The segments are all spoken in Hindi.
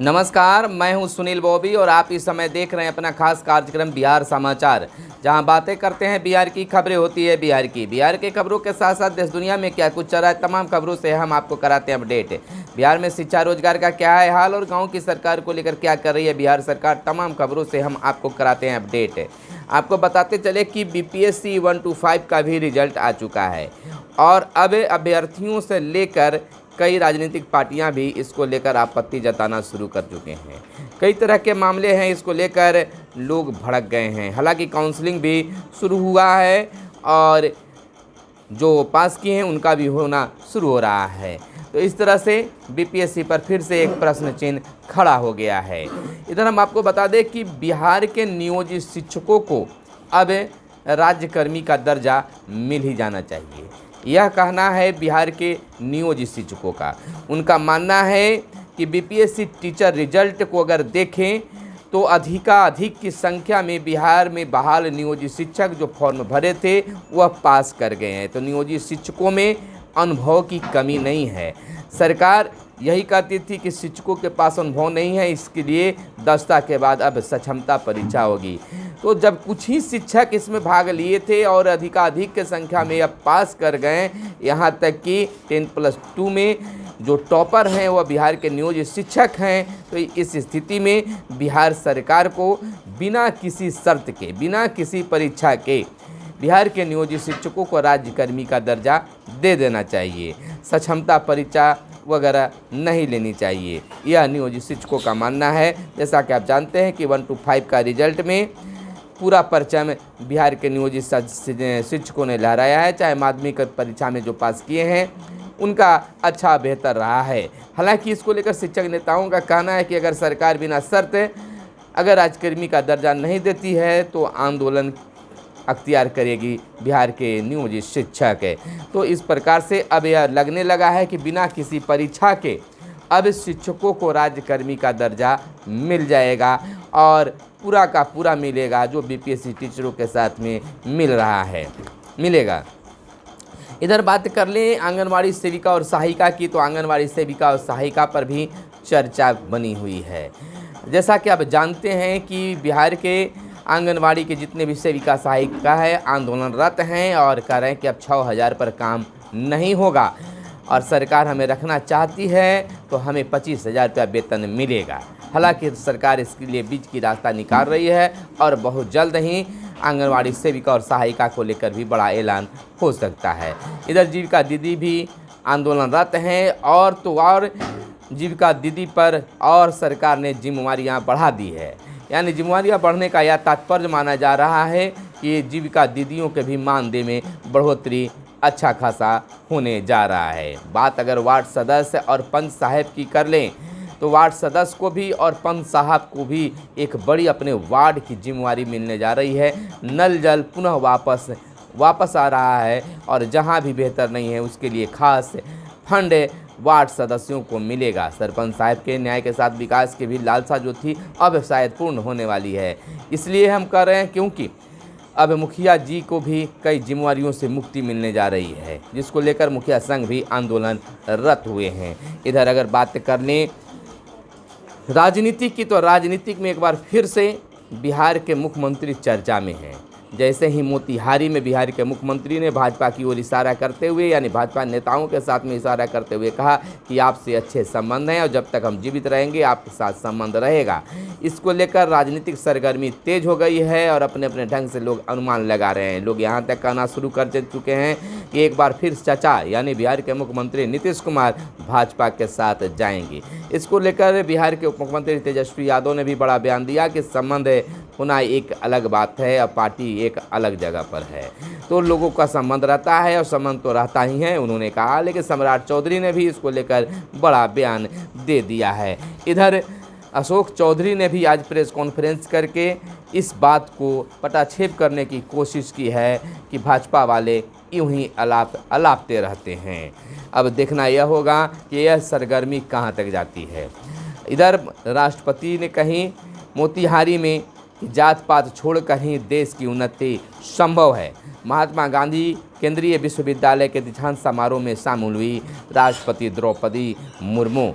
नमस्कार, मैं हूं सुनील बॉबी और आप इस समय देख रहे हैं अपना खास कार्यक्रम बिहार समाचार, जहां बातें करते हैं बिहार की, खबरें होती है बिहार के खबरों के साथ साथ देश दुनिया में क्या कुछ चल रहा है तमाम खबरों से हम आपको कराते हैं अपडेट। बिहार में शिक्षा रोजगार का क्या है हाल और गाँव की सरकार को लेकर क्या कर रही है बिहार सरकार, तमाम खबरों से हम आपको कराते हैं अपडेट। आपको बताते चले कि बीपीएससी 1 to 5 का भी रिजल्ट आ चुका है और अब अभ्यर्थियों से लेकर कई राजनीतिक पार्टियां भी इसको लेकर आपत्ति जताना शुरू कर चुके हैं। कई तरह के मामले हैं, इसको लेकर लोग भड़क गए हैं। हालांकि काउंसलिंग भी शुरू हुआ है और जो पास किए हैं उनका भी होना शुरू हो रहा है। तो इस तरह से बीपीएससी पर फिर से एक प्रश्न चिन्ह खड़ा हो गया है। इधर हम आपको बता दें कि बिहार के नियोजित शिक्षकों को अब राज्यकर्मी का दर्जा मिल ही जाना चाहिए, यह कहना है बिहार के नियोजित शिक्षकों का। उनका मानना है कि बीपीएससी टीचर रिजल्ट को अगर देखें तो अधिकाधिक की संख्या में बिहार में बहाल नियोजित शिक्षक जो फॉर्म भरे थे वह पास कर गए हैं। तो नियोजित शिक्षकों में अनुभव की कमी नहीं है। सरकार यही कहती थी कि शिक्षकों के पास अनुभव नहीं है, इसके लिए 10वीं के बाद अब सक्षमता परीक्षा होगी। तो जब कुछ ही शिक्षक इसमें भाग लिए थे और अधिकाधिक की संख्या में अब पास कर गए, यहाँ तक कि 10+2 में जो टॉपर हैं वह बिहार के नियोजित शिक्षक हैं। तो इस स्थिति में बिहार सरकार को बिना किसी शर्त के, बिना किसी परीक्षा के बिहार के नियोजित शिक्षकों को राज्यकर्मी का दर्जा दे देना चाहिए। सक्षमता परीक्षा वगैरह नहीं लेनी चाहिए, यह नियोजित शिक्षकों का मानना है। जैसा कि आप जानते हैं कि 1 to 5 का रिजल्ट में पूरा परचम बिहार के नियोजित शिक्षकों ने लहराया है। चाहे माध्यमिक परीक्षा में जो पास किए हैं उनका अच्छा बेहतर रहा है। हालांकि इसको लेकर शिक्षक नेताओं का कहना है कि अगर सरकार बिना शर्त अगर राज्यकर्मी का दर्जा नहीं देती है तो आंदोलन अख्तियार करेगी बिहार के नियोजित शिक्षक है। तो इस प्रकार से अब यह लगने लगा है कि बिना किसी परीक्षा के अब शिक्षकों को राज्यकर्मी का दर्जा मिल जाएगा और पूरा का पूरा मिलेगा, जो बीपीएससी टीचरों के साथ में मिल रहा है मिलेगा। इधर बात कर लें आंगनवाड़ी सेविका और सहायिका की, तो आंगनवाड़ी सेविका और सहायिका पर भी चर्चा बनी हुई है। जैसा कि आप जानते हैं कि बिहार के आंगनवाड़ी के जितने भी सेविका सहायिका है आंदोलनरत हैं और कह रहे हैं कि अब 6000 पर काम नहीं होगा और सरकार हमें रखना चाहती है तो हमें 25,000 रुपया वेतन मिलेगा। हालांकि सरकार इसके लिए बीच की रास्ता निकाल रही है और बहुत जल्द ही आंगनवाड़ी सेविका और सहायिका को लेकर भी बड़ा ऐलान हो सकता है। इधर जीविका दीदी भी आंदोलनरत हैं और तो और जीविका दीदी पर और सरकार ने जिम्मेवारियाँ बढ़ा दी है। यानी जिम्मेवारियाँ बढ़ने का यह तात्पर्य माना जा रहा है कि जीविका दीदियों के भी मानदेय में बढ़ोतरी अच्छा खासा होने जा रहा है। बात अगर वार्ड सदस्य और पंच साहब की कर लें तो वार्ड सदस्य को भी और पंच साहब को भी एक बड़ी अपने वार्ड की जिम्मेवारी मिलने जा रही है। नल जल पुनः वापस आ रहा है और जहां भी बेहतर नहीं है उसके लिए खास फंड वार्ड सदस्यों को मिलेगा। सरपंच साहब के न्याय के साथ विकास की भी लालसा जो थी अब शायद पूर्ण होने वाली है। इसलिए हम कर रहे हैं क्योंकि अब मुखिया जी को भी कई जिम्मेवारियों से मुक्ति मिलने जा रही है, जिसको लेकर मुखिया संघ भी आंदोलनरत हुए हैं। इधर अगर बात कर लें राजनीति की, तो राजनीतिक में एक बार फिर से बिहार के मुख्यमंत्री चर्चा में हैं। जैसे ही मोतिहारी में बिहार के मुख्यमंत्री ने भाजपा की ओर इशारा करते हुए, यानी भाजपा नेताओं के साथ में इशारा करते हुए कहा कि आपसे अच्छे संबंध हैं और जब तक हम जीवित रहेंगे आपके साथ संबंध रहेगा। इसको लेकर राजनीतिक सरगर्मी तेज हो गई है और अपने अपने ढंग से लोग अनुमान लगा रहे हैं। लोग यहाँ तक कहना शुरू कर चुके हैं कि एक बार फिर चाचा यानी बिहार के मुख्यमंत्री नीतीश कुमार भाजपा के साथ जाएंगे। इसको लेकर बिहार के उप मुख्यमंत्री तेजस्वी यादव ने भी बड़ा बयान दिया कि संबंध होना एक अलग बात है और पार्टी एक अलग जगह पर है। तो लोगों का संबंध रहता है और संबंध तो रहता ही है उन्होंने कहा। लेकिन सम्राट चौधरी ने भी इसको लेकर बड़ा बयान दे दिया है। इधर अशोक चौधरी ने भी आज प्रेस कॉन्फ्रेंस करके इस बात को पटाक्षेप करने की कोशिश की है कि भाजपा वाले यूं ही अलापते रहते हैं। अब देखना यह होगा कि यह सरगर्मी कहां तक जाती है। इधर राष्ट्रपति ने कहीं मोतिहारी में जात पात छोड़कर ही देश की उन्नति संभव है। महात्मा गांधी केंद्रीय विश्वविद्यालय के दीक्षांत समारोह में शामिल हुई राष्ट्रपति द्रौपदी मुर्मू।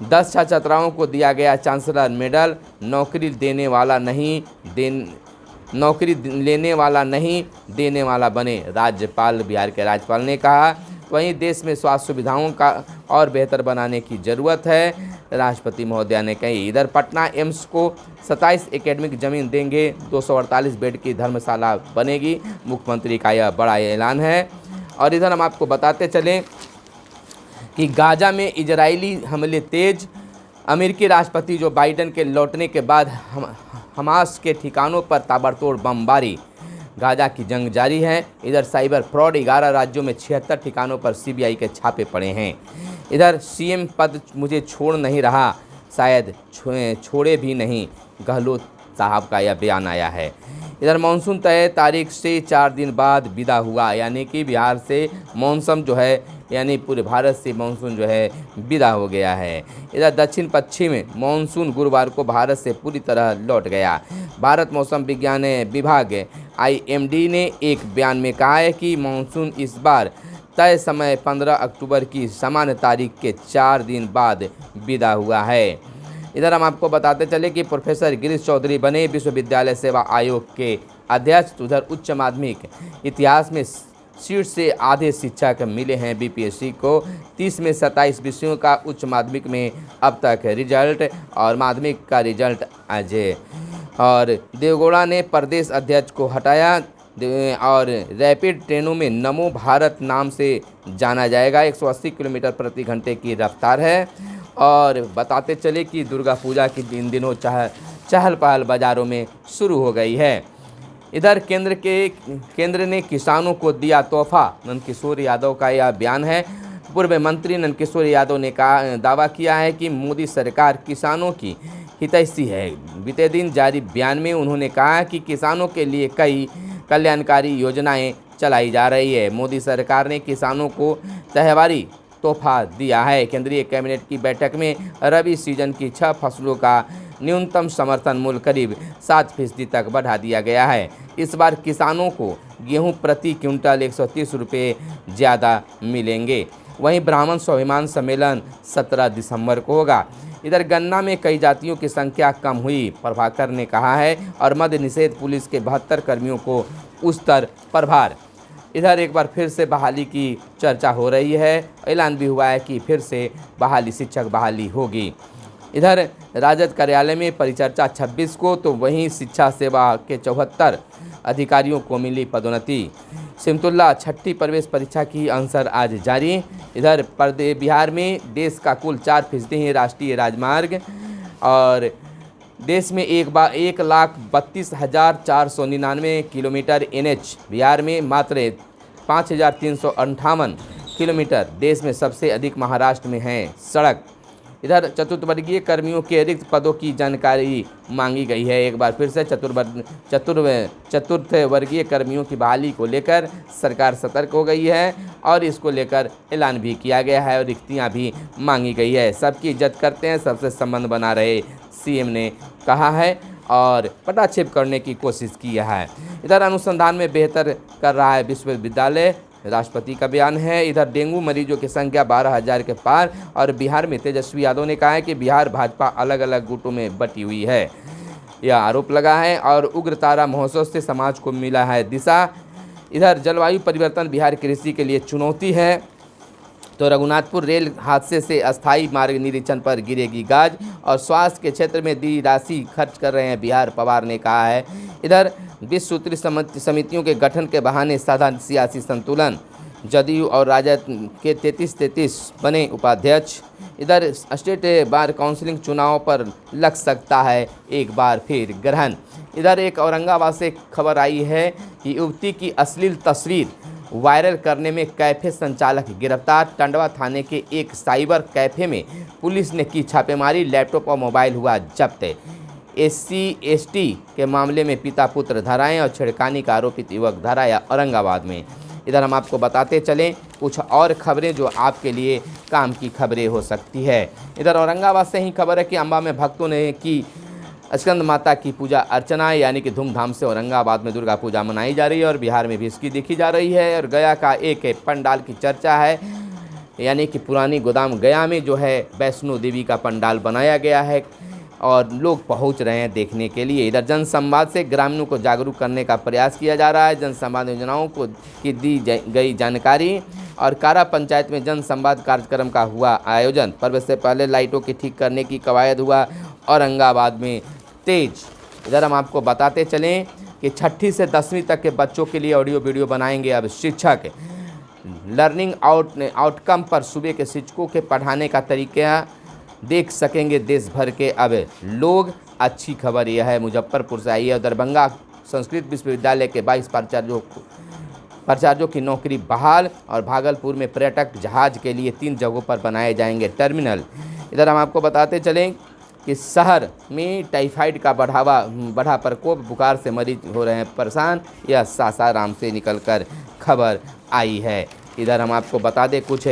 10 छात्राओं को दिया गया चांसलर मेडल। नौकरी लेने वाला नहीं देने वाला बने, राज्यपाल बिहार के राज्यपाल ने कहा। वहीं देश में स्वास्थ्य सुविधाओं का और बेहतर बनाने की ज़रूरत है, राष्ट्रपति महोदया ने कही। इधर पटना एम्स को 27 एकेडमिक जमीन देंगे, 248 बेड की धर्मशाला बनेगी, मुख्यमंत्री का यह बड़ा ऐलान है। और इधर हम आपको बताते चलें कि गाजा में इजरायली हमले तेज। अमेरिकी राष्ट्रपति जो बाइडेन के लौटने के बाद हमास के ठिकानों पर ताबड़तोड़ बमबारी। गाजा की जंग जारी है। इधर साइबर फ्रॉड, 11 राज्यों में 76 ठिकानों पर सीबीआई के छापे पड़े हैं। इधर सीएम पद मुझे छोड़ नहीं रहा, शायद छोड़े भी नहीं, गहलोत साहब का यह बयान आया है। इधर मानसून तय तारीख से 4 दिन बाद विदा हुआ, यानी कि बिहार से मौसम जो है, यानी पूरे भारत से मानसून जो है विदा हो गया है। इधर दक्षिण पश्चिम मानसून गुरुवार को भारत से पूरी तरह लौट गया। भारत मौसम विज्ञान विभाग IMD ने एक बयान में कहा है कि मानसून इस बार तय समय 15 अक्टूबर की सामान्य तारीख के 4 दिन बाद विदा हुआ है। इधर हम आपको बताते चले कि प्रोफेसर गिरीश चौधरी बने विश्वविद्यालय सेवा आयोग के अध्यक्ष। उधर उच्च माध्यमिक इतिहास में सीट से आधे शिक्षक मिले हैं BPSC को। 30 में 27 विषयों का उच्च माध्यमिक में अब तक रिजल्ट और माध्यमिक का रिजल्ट आज। और देवगौड़ा ने प्रदेश अध्यक्ष को हटाया और रैपिड ट्रेनों में नमो भारत नाम से जाना जाएगा। 180 किलोमीटर प्रति घंटे की रफ्तार है। और बताते चले कि दुर्गा पूजा के दिनों चहल पहल बाज़ारों में शुरू हो गई है। इधर केंद्र ने किसानों को दिया तोहफा, नंदकिशोर यादव का यह बयान है। पूर्व मंत्री नंदकिशोर यादव ने दावा किया है कि मोदी सरकार किसानों की हितैषी है। बीते दिन जारी बयान में उन्होंने कहा कि किसानों के लिए कई कल्याणकारी योजनाएं चलाई जा रही है। मोदी सरकार ने किसानों को त्योहारी तोहफा दिया है। केंद्रीय कैबिनेट की बैठक में रबी सीजन की 6 फसलों का न्यूनतम समर्थन मूल्य करीब 7% तक बढ़ा दिया गया है। इस बार किसानों को गेहूं प्रति क्विंटल 130 रुपये ज़्यादा मिलेंगे। वहीं ब्राह्मण स्वाभिमान सम्मेलन 17 दिसंबर को होगा। इधर गन्ना में कई जातियों की संख्या कम हुई, प्रभाकर ने कहा है। और मद्य निषेध पुलिस के 72 कर्मियों को उच्चतर प्रभार। इधर एक बार फिर से बहाली की चर्चा हो रही है। ऐलान भी हुआ है कि फिर से बहाली, शिक्षक बहाली होगी। इधर राजद कार्यालय में परिचर्चा 26 को, तो वहीं शिक्षा सेवा के 74 अधिकारियों को मिली पदोन्नति। सिमतुल्ला छठी प्रवेश परीक्षा की आंसर आज जारी। इधर बिहार में देश का कुल 4% ही राष्ट्रीय राजमार्ग। और देश में 1,32,499 किलोमीटर NH, बिहार में मात्र 5,358 किलोमीटर। देश में सबसे अधिक महाराष्ट्र में है सड़क। इधर चतुर्थवर्गीय कर्मियों के रिक्त पदों की जानकारी मांगी गई है। एक बार फिर से चतुर्थ वर्गीय कर्मियों की बहाली को लेकर सरकार सतर्क हो गई है और इसको लेकर ऐलान भी किया गया है और रिक्तियां भी मांगी गई है। सबकी इज्जत करते हैं, सबसे संबंध बना रहे, CM ने कहा है और पटाक्षेप करने की कोशिश की है। इधर अनुसंधान में बेहतर कर रहा है विश्वविद्यालय, राष्ट्रपति का बयान है। इधर डेंगू मरीजों की संख्या 12,000 के पार। और बिहार में तेजस्वी यादव ने कहा है कि बिहार भाजपा अलग अलग गुटों में बटी हुई है, यह आरोप लगा है। और उग्रतारा महोत्सव से समाज को मिला है दिशा। इधर जलवायु परिवर्तन बिहार कृषि के लिए चुनौती है। तो रघुनाथपुर रेल हादसे से अस्थायी मार्ग निरीक्षण पर गिरेगी गाज। और स्वास्थ्य के क्षेत्र में दी राशि खर्च कर रहे हैं बिहार, पवार ने कहा है। इधर 20 सूत्री समितियों के गठन के बहाने साधा सियासी संतुलन। जदयू और राजद के 33 बने उपाध्यक्ष। इधर स्टेट बार काउंसिलिंग चुनाव पर लग सकता है एक बार फिर ग्रहण। इधर एक औरंगाबाद से खबर आई है कि युवती की अश्लील तस्वीर वायरल करने में कैफे संचालक गिरफ्तार। टंडवा थाने के एक साइबर कैफे में पुलिस ने की छापेमारी, लैपटॉप और मोबाइल हुआ जब्त। SC/ST के मामले में पिता पुत्र धराएं और छेड़खानी का आरोपित युवक धराया औरंगाबाद में। इधर हम आपको बताते चलें कुछ और खबरें जो आपके लिए काम की खबरें हो सकती है। इधर औरंगाबाद से ही खबर है कि अंबा में भक्तों ने की स्कंद माता की पूजा अर्चना, यानी कि धूमधाम से औरंगाबाद में दुर्गा पूजा मनाई जा रही है और बिहार में भी इसकी देखी जा रही है। और गया का एक पंडाल की चर्चा है यानी कि पुरानी गोदाम गया में जो है वैष्णो देवी का पंडाल बनाया गया है और लोग पहुंच रहे हैं देखने के लिए। इधर जनसंवाद से ग्रामीणों को जागरूक करने का प्रयास किया जा रहा है। जनसंवाद योजनाओं को की दी गई जानकारी और कारा पंचायत में जनसंवाद कार्यक्रम का हुआ आयोजन। पर्व से पहले लाइटों की ठीक करने की कवायद हुआ औरंगाबाद में तेज। इधर हम आपको बताते चलें कि 6ठी से 10वीं तक के बच्चों के लिए ऑडियो वीडियो बनाएंगे अब शिक्षक। लर्निंग आउटकम पर सूबे के शिक्षकों के पढ़ाने का तरीका देख सकेंगे देश भर के अब लोग। अच्छी खबर यह है मुजफ्फरपुर से आई है। दरभंगा संस्कृत विश्वविद्यालय के 22 प्राचार्यों की नौकरी बहाल और भागलपुर में पर्यटक जहाज के लिए 3 जगहों पर बनाए जाएंगे टर्मिनल। इधर हम आपको बताते चलें कि शहर में टाइफाइड का बढ़ा प्रकोप, बुखार से मरीज हो रहे हैं परेशान। यह सासाराम से निकलकर खबर आई है। इधर हम आपको बता दें कुछ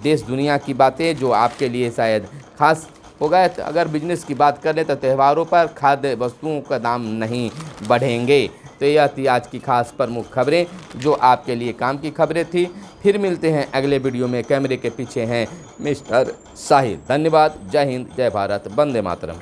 देश दुनिया की बातें जो आपके लिए शायद खास होगा। अगर बिजनेस की बात करें तो त्योहारों पर खाद्य वस्तुओं का दाम नहीं बढ़ेंगे। तो यह थी आज की खास प्रमुख खबरें जो आपके लिए काम की खबरें थी। फिर मिलते हैं अगले वीडियो में। कैमरे के पीछे हैं मिस्टर साहिल। धन्यवाद। जय हिंद, जय भारत, वंदे मातरम।